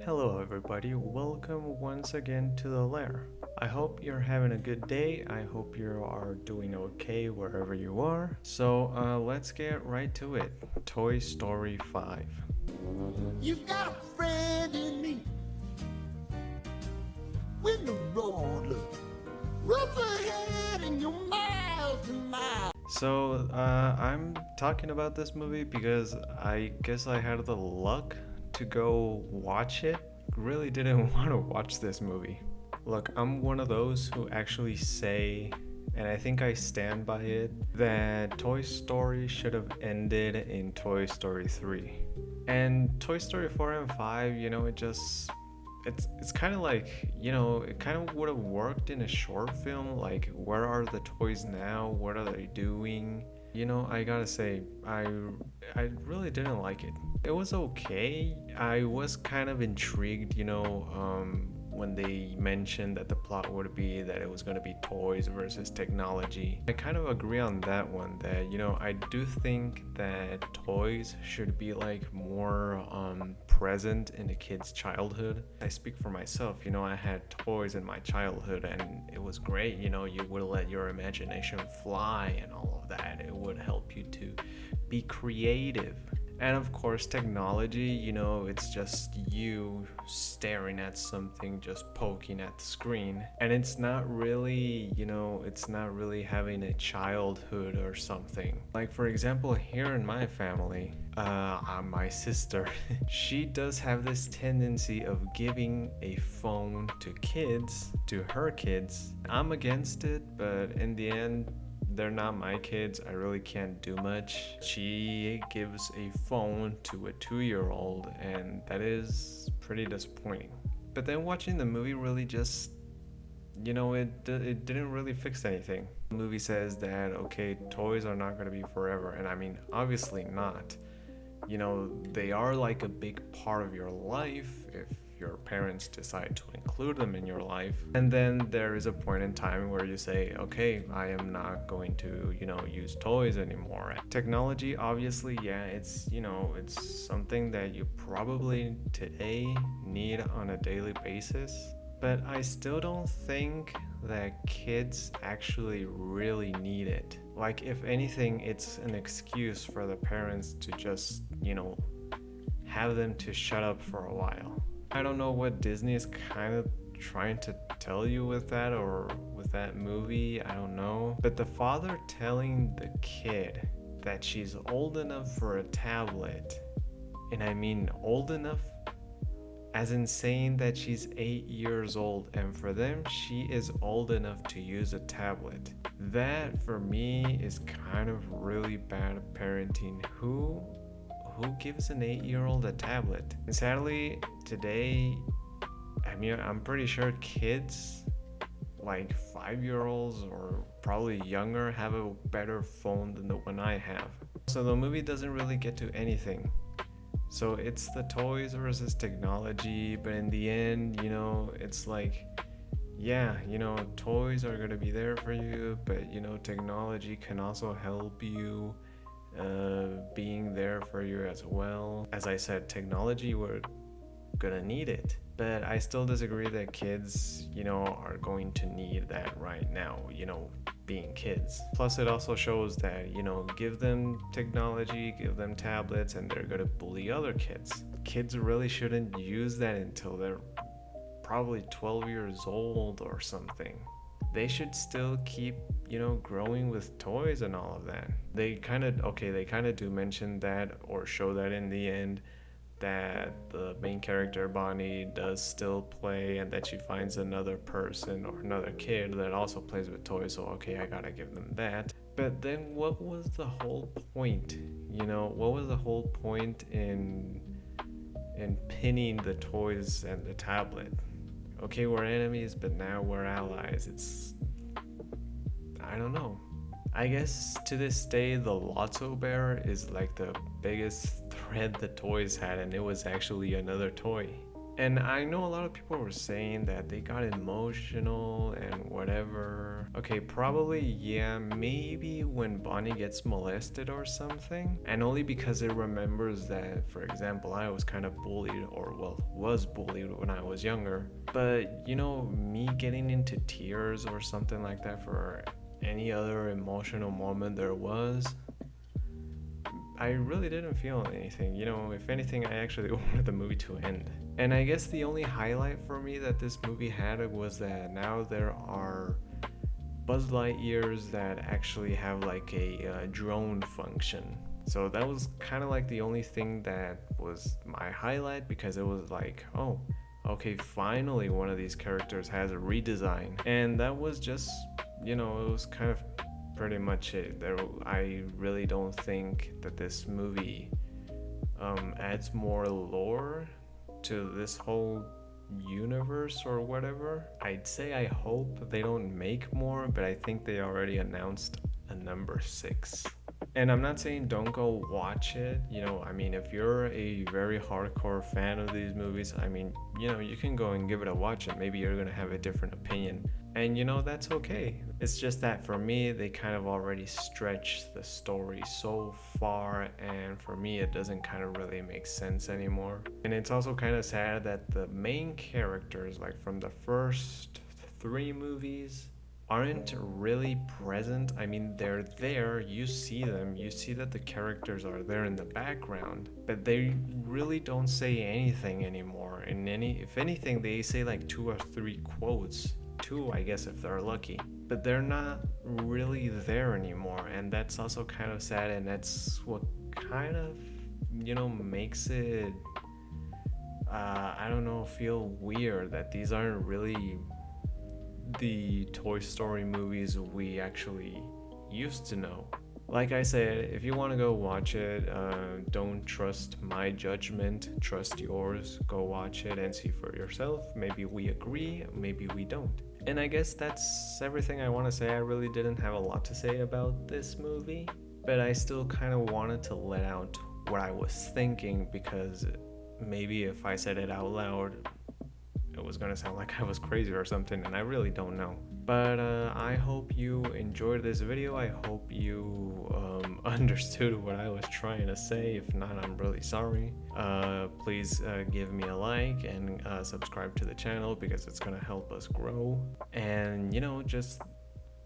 Hello, everybody. Welcome once again to the lair. I hope you're having a good day. I hope you are doing okay wherever you are. So, let's get right to it. Toy Story 5. You got a friend in me when the road looks rough ahead and you're miles and miles. I'm talking about this movie because I guess I had the luck to go watch it. Really didn't want to watch this movie. Look, I'm one of those who actually say, and I think I stand by it, that Toy Story should have ended in Toy Story 3. And Toy Story 4 and 5, it's kind of like, it kind of would have worked in a short film, like where are the toys now? What are they doing? I gotta say, I really didn't like it. It was okay. I was kind of intrigued, when they mentioned that the plot would be that it was going to be toys versus technology. I kind of agree on that one, that, I do think that toys should be like more present in a kid's childhood. I speak for myself, I had toys in my childhood and it was great. You would let your imagination fly and all of that. It would help you to be creative. And of course, technology, it's just you staring at something, just poking at the screen. And it's not really, it's not really having a childhood or something. Like, for example, here in my family, my sister, she does have this tendency of giving a phone to her kids. I'm against it, but in the end, they're not my kids. I really can't do much. She gives a phone to a 2 year old, and that is pretty disappointing. But then watching the movie really just, it didn't really fix anything. The movie says that, okay, toys are not going to be forever. And I mean, obviously not. They are like a big part of your life if your parents decide to include them in your life. And then there is a point in time where you say, okay, I am not going to, use toys anymore. Technology, obviously, yeah, it's something that you probably today need on a daily basis. But I still don't think that kids actually really need it. Like, if anything, it's an excuse for the parents to just, have them to shut up for a while. I don't know what Disney is kind of trying to tell you with that or with that movie. I don't know. But the father telling the kid that she's old enough for a tablet, and I mean old enough as in saying that she's 8 years old, and for them, she is old enough to use a tablet. That for me is kind of really bad parenting. Who gives an 8 year old a tablet? And sadly, today, I mean, I'm pretty sure kids like 5 year olds or probably younger have a better phone than the one I have. So the movie doesn't really get to anything. So it's the toys versus technology, but in the end, it's like, yeah, toys are gonna be there for you, but technology can also help you being there for you as well. As I said, technology, we're gonna need it. But I still disagree that kids, are going to need that right now, being kids. Plus, it also shows that, give them technology, give them tablets, and they're gonna bully other kids. Kids really shouldn't use that until they're probably 12 years old or something. They should still keep, growing with toys and all of that. They kind of do mention that or show that in the end, that the main character Bonnie does still play and that she finds another person or another kid that also plays with toys, so okay, I gotta give them that. But then what was the whole point? What was the whole point in pinning the toys and the tablet? Okay, we're enemies, but now we're allies. I don't know. I guess to this day, the Lotso Bear is like the biggest threat the toys had, and it was actually another toy. And I know a lot of people were saying that they got emotional and whatever. Okay, probably, yeah, maybe when Bonnie gets molested or something. And only because it remembers that, for example, I was kind of bullied, or well, was bullied when I was younger. But, me getting into tears or something like that for any other emotional moment there was, I really didn't feel anything. If anything, I actually wanted the movie to end. And I guess the only highlight for me that this movie had was that now there are Buzz Lightyears that actually have like a drone function. So that was kind of like the only thing that was my highlight, because it was like, oh, okay, finally one of these characters has a redesign. And that was just, it was kind of pretty much it. I really don't think that this movie adds more lore to this whole universe or whatever. I'd say I hope they don't make more, but I think they already announced a number 6. And I'm not saying don't go watch it. If you're a very hardcore fan of these movies, you can go and give it a watch, and maybe you're gonna have a different opinion. And that's okay. It's just that for me, they kind of already stretched the story so far, and for me, it doesn't kind of really make sense anymore. And it's also kind of sad that the main characters, like from the first 3 movies, aren't really present. They're there, you see them, you see that the characters are there in the background, but they really don't say anything anymore. If anything, they say like 2 or 3 quotes. 2, I guess, if they're lucky. But they're not really there anymore, and that's also kind of sad, and that's what kind of, makes it, I don't know, feel weird that these aren't really the Toy Story movies we actually used to know. Like I said, if you want to go watch it, don't trust my judgment, trust yours. Go watch it and see for yourself. Maybe we agree, maybe we don't. And I guess that's everything I want to say. I really didn't have a lot to say about this movie, but I still kind of wanted to let out what I was thinking, because maybe if I said it out loud, it was gonna sound like I was crazy or something, and I really don't know. But I hope you enjoyed this video. I hope you understood what I was trying to say. If not, I'm really sorry. Please give me a like and subscribe to the channel, because it's gonna help us grow. And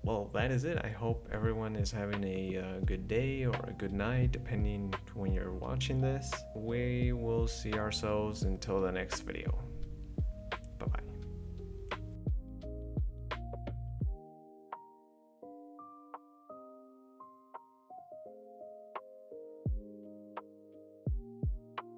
well, that is it. I hope everyone is having a good day or a good night, depending when you're watching this. We will see ourselves until the next video.